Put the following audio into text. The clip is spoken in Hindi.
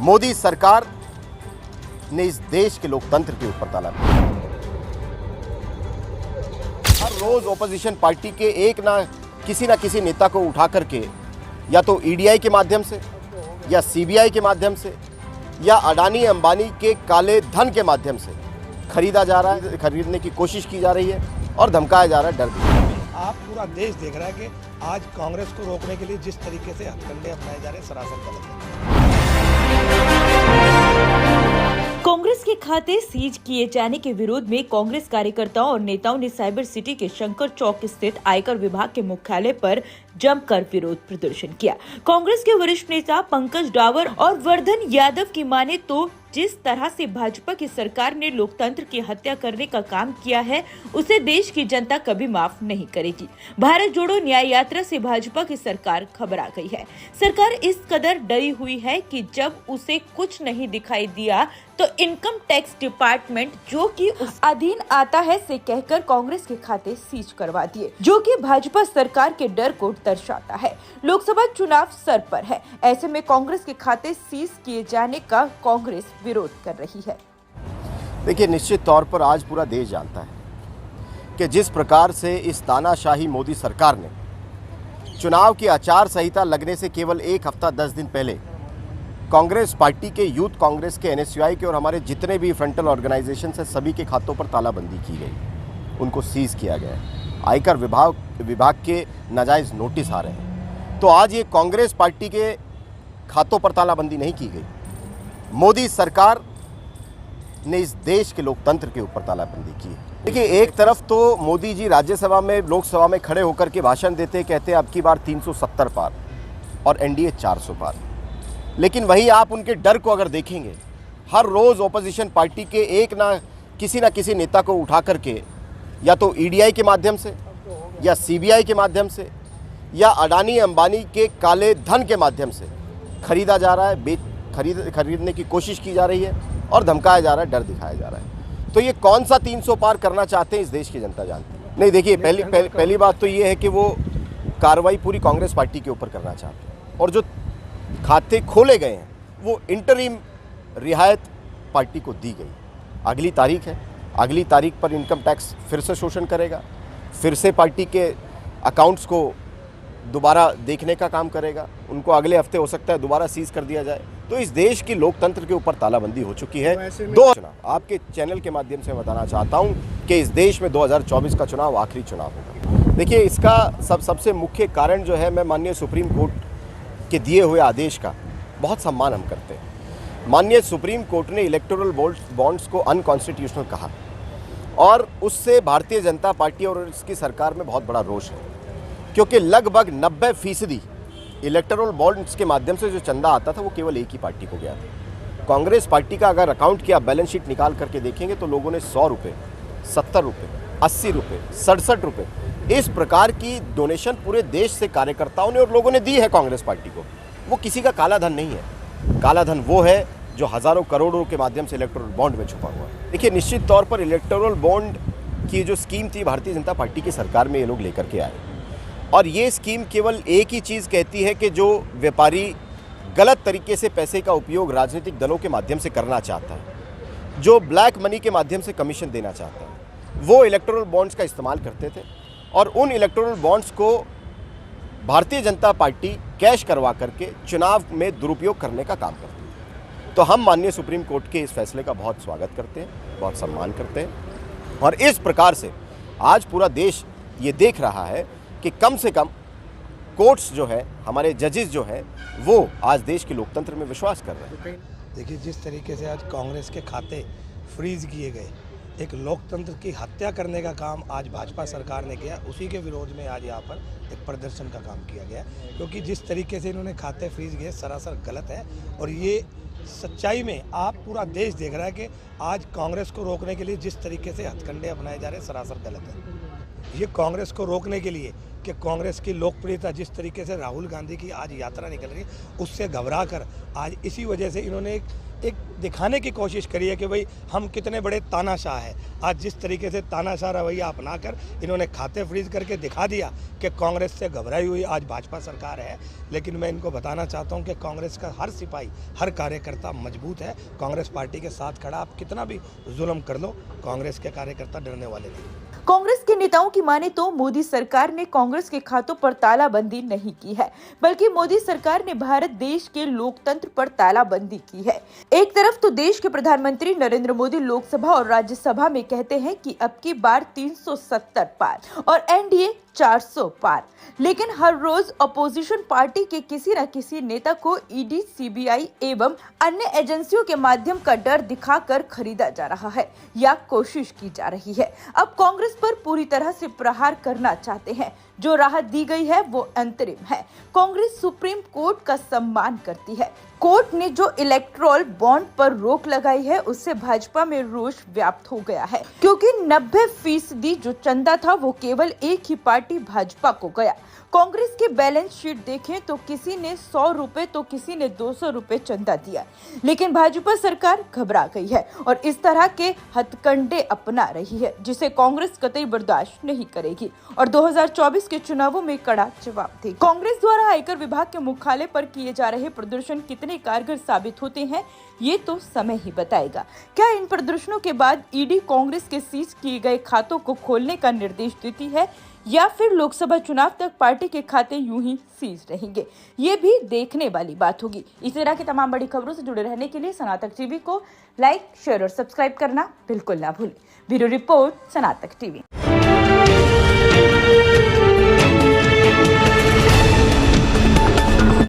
मोदी सरकार ने इस देश के लोकतंत्र के ऊपर ताला ठोका। हर रोज ओपोजिशन पार्टी के एक ना किसी नेता को उठा करके या तो ईडीआई के माध्यम से या सीबीआई के माध्यम से या अडानी अंबानी के काले धन के माध्यम से खरीदा जा रहा है, खरीदने की कोशिश की जा रही है और धमकाया जा रहा है, डर दिया। आप पूरा देश देख रहा है कि आज कांग्रेस को रोकने के लिए जिस तरीके से हथकंडे अपनाए जा रहे हैं सरासर गलत है। कांग्रेस के खाते सीज किए जाने के विरोध में कांग्रेस कार्यकर्ताओं और नेताओं ने साइबर सिटी के शंकर चौक स्थित आयकर विभाग के मुख्यालय पर जमकर विरोध प्रदर्शन किया। कांग्रेस के वरिष्ठ नेता पंकज डावर और वर्धन यादव की माने तो जिस तरह से भाजपा की सरकार ने लोकतंत्र की हत्या करने का काम किया है, उसे देश की जनता कभी माफ नहीं करेगी। भारत जोड़ो न्याय यात्रा से भाजपा की सरकार घबरा गई है। सरकार इस कदर डरी हुई है कि जब उसे कुछ नहीं दिखाई दिया तो इनकम टैक्स डिपार्टमेंट, जो कि उस अधीन आता है, से कहकर कांग्रेस के खाते सीज करवा दिए, जो कि भाजपा सरकार के डर को दर्शाता है। लोकसभा चुनाव सर पर है, ऐसे में कांग्रेस के खाते सीज किए जाने का कांग्रेस विरोध कर रही है। देखिए, निश्चित तौर पर आज पूरा देश जानता है कि जिस प्रकार से इस तानाशाही मोदी सरकार ने चुनाव की आचार संहिता लगने से केवल एक हफ्ता 10 दिन पहले कांग्रेस पार्टी के, यूथ कांग्रेस के, एनएसयूआई के और हमारे जितने भी फ्रंटल ऑर्गेनाइजेशन है सभी के खातों पर तालाबंदी की गई, उनको सीज किया गया है। आयकर विभाग के नाजायज़ नोटिस आ रहे हैं। तो आज ये कांग्रेस पार्टी के खातों पर तालाबंदी नहीं की गई, मोदी सरकार ने इस देश के लोकतंत्र के ऊपर तालाबंदी की है। देखिए, एक तरफ तो मोदी जी राज्यसभा में, लोकसभा में खड़े होकर के भाषण देते, कहते अब की बार 370 पार और एनडीए 400 पार। लेकिन वहीं आप उनके डर को अगर देखेंगे, हर रोज़ ओपोजिशन पार्टी के एक ना किसी नेता को उठा करके या तो ईडीआई के माध्यम से या सीबीआई के माध्यम से या अडानी अंबानी के काले धन के माध्यम से खरीदा जा रहा है, खरीदने की कोशिश की जा रही है और धमकाया जा रहा है, डर दिखाया जा रहा है। तो ये कौन सा 300 पार करना चाहते हैं, इस देश की जनता जानती है। नहीं, देखिए, पहली बात तो ये है कि वो कार्रवाई पूरी कांग्रेस पार्टी के ऊपर करना चाहते हैं और जो खाते खोले गए हैं वो इंटरिम रियायत पार्टी को दी गई। अगली तारीख है, अगली तारीख पर इनकम टैक्स फिर से शोषण करेगा, फिर से पार्टी के अकाउंट्स को दोबारा देखने का काम करेगा, उनको अगले हफ्ते हो सकता है दोबारा सीज कर दिया जाए। तो इस देश की लोकतंत्र के ऊपर तालाबंदी हो चुकी है। दो चुनाव आपके चैनल के माध्यम से बताना चाहता हूं कि इस देश में 2024 का चुनाव आखिरी चुनाव होगा। देखिए, इसका सबसे मुख्य कारण जो है, मैं माननीय सुप्रीम कोर्ट के दिए हुए आदेश का बहुत सम्मान हम करते हैं। माननीय सुप्रीम कोर्ट ने इलेक्टोरल बॉन्ड्स को अनकॉन्स्टिट्यूशनल कहा और उससे भारतीय जनता पार्टी और इसकी सरकार में बहुत बड़ा रोष है, क्योंकि लगभग 90% इलेक्टोरल बॉन्ड्स के माध्यम से जो चंदा आता था वो केवल एक ही पार्टी को गया था। कांग्रेस पार्टी का अगर अकाउंट की आप बैलेंस शीट निकाल करके देखेंगे तो लोगों ने 100 रुपये, 70 रुपये, 80 रुपये, 67 रुपये इस प्रकार की डोनेशन पूरे देश से कार्यकर्ताओं ने और लोगों ने दी है कांग्रेस पार्टी को। वो किसी का काला धन नहीं है। काला धन वो है जो हज़ारों करोड़ों के माध्यम से इलेक्टोरल बॉन्ड में छुपा हुआ है। देखिए, निश्चित तौर पर इलेक्टोरल बॉन्ड की जो स्कीम थी भारतीय जनता पार्टी की सरकार में ये लोग लेकर के आए और ये स्कीम केवल एक ही चीज़ कहती है कि जो व्यापारी गलत तरीके से पैसे का उपयोग राजनीतिक दलों के माध्यम से करना चाहता है, जो ब्लैक मनी के माध्यम से कमीशन देना चाहता है, वो इलेक्टोरल बॉन्ड्स का इस्तेमाल करते थे और उन इलेक्टोरल बॉन्ड्स को भारतीय जनता पार्टी कैश करवा करके चुनाव में दुरुपयोग करने का काम करती है। तो हम माननीय सुप्रीम कोर्ट के इस फैसले का बहुत स्वागत करते हैं, बहुत सम्मान करते हैं और इस प्रकार से आज पूरा देश ये देख रहा है कि कम से कम कोर्ट्स जो है, हमारे जजेस जो हैं, वो आज देश के लोकतंत्र में विश्वास कर रहे हैं। देखिए, जिस तरीके से आज कांग्रेस के खाते फ्रीज किए गए, एक लोकतंत्र की हत्या करने का काम आज भाजपा सरकार ने किया, उसी के विरोध में आज यहाँ पर एक प्रदर्शन का काम किया गया, क्योंकि जिस तरीके से इन्होंने खाते फ्रीज किए सरासर गलत है और ये सच्चाई में आप पूरा देश देख रहा है कि आज कांग्रेस को रोकने के लिए जिस तरीके से हथकंडे अपनाए जा रहे हैं सरासर गलत है। ये कांग्रेस को रोकने के लिए कि कांग्रेस की लोकप्रियता जिस तरीके से राहुल गांधी की आज यात्रा निकल रही है उससे घबरा कर आज इसी वजह से इन्होंने एक दिखाने की कोशिश करी है कि भाई हम कितने बड़े तानाशाह हैं। आज जिस तरीके से तानाशाह रवैया अपनाकर इन्होंने खाते फ्रीज करके दिखा दिया कि कांग्रेस से घबराई हुई आज भाजपा सरकार है। लेकिन मैं इनको बताना चाहता हूं कि कांग्रेस का हर सिपाही हर कार्यकर्ता मजबूत है, कांग्रेस पार्टी के साथ खड़ा। आप कितना भी जुल्म कर लो, कांग्रेस के कार्यकर्ता डरने वाले नहीं। कांग्रेस के नेताओं की माने तो मोदी सरकार ने कांग्रेस के खातों पर तालाबंदी नहीं की है, बल्कि मोदी सरकार ने भारत देश के लोकतंत्र पर तालाबंदी की है। एक तरफ तो देश के प्रधानमंत्री नरेंद्र मोदी लोकसभा और राज्यसभा में कहते हैं कि अब की बार 370 पार और एनडीए 400 पार, लेकिन हर रोज अपोजिशन पार्टी के किसी न किसी नेता को ईडी, सीबीआई एवं अन्य एजेंसियों के माध्यम का डर दिखाकर खरीदा जा रहा है या कोशिश की जा रही है। अब कांग्रेस पर पूरी तरह से प्रहार करना चाहते हैं। जो राहत दी गई है वो अंतरिम है। कांग्रेस सुप्रीम कोर्ट का सम्मान करती है। कोर्ट ने जो इलेक्टोरल बॉन्ड पर रोक लगाई है उससे भाजपा में रोष व्याप्त हो गया है, क्योंकि 90% जो चंदा था वो केवल एक ही पार्टी भाजपा को गया। कांग्रेस के बैलेंस शीट देखें तो किसी ने 100 रुपए तो किसी ने 200 रुपए चंदा दिया, लेकिन भाजपा सरकार घबरा गई है और इस तरह के हथकंडे अपना रही है, जिसे कांग्रेस कतई बर्दाश्त नहीं करेगी और 2024 के चुनावों में कड़ा जवाब देगी। कांग्रेस द्वारा आयकर विभाग के मुख्यालय पर किए जा रहे प्रदर्शन कितने कारगर साबित होते हैं ये तो समय ही बताएगा। क्या इन प्रदर्शनों के बाद ईडी कांग्रेस के सीज किए गए खातों को खोलने का निर्देश देती है या फिर लोकसभा चुनाव तक पार्टी के खाते यूं ही सीज रहेंगे, ये भी देखने वाली बात होगी। इस तरह की तमाम बड़ी खबरों से जुड़े रहने के लिए सनातक टीवी को लाइक, शेयर और सब्सक्राइब करना बिल्कुल ना भूलें। Bureau report, Sanatak TV.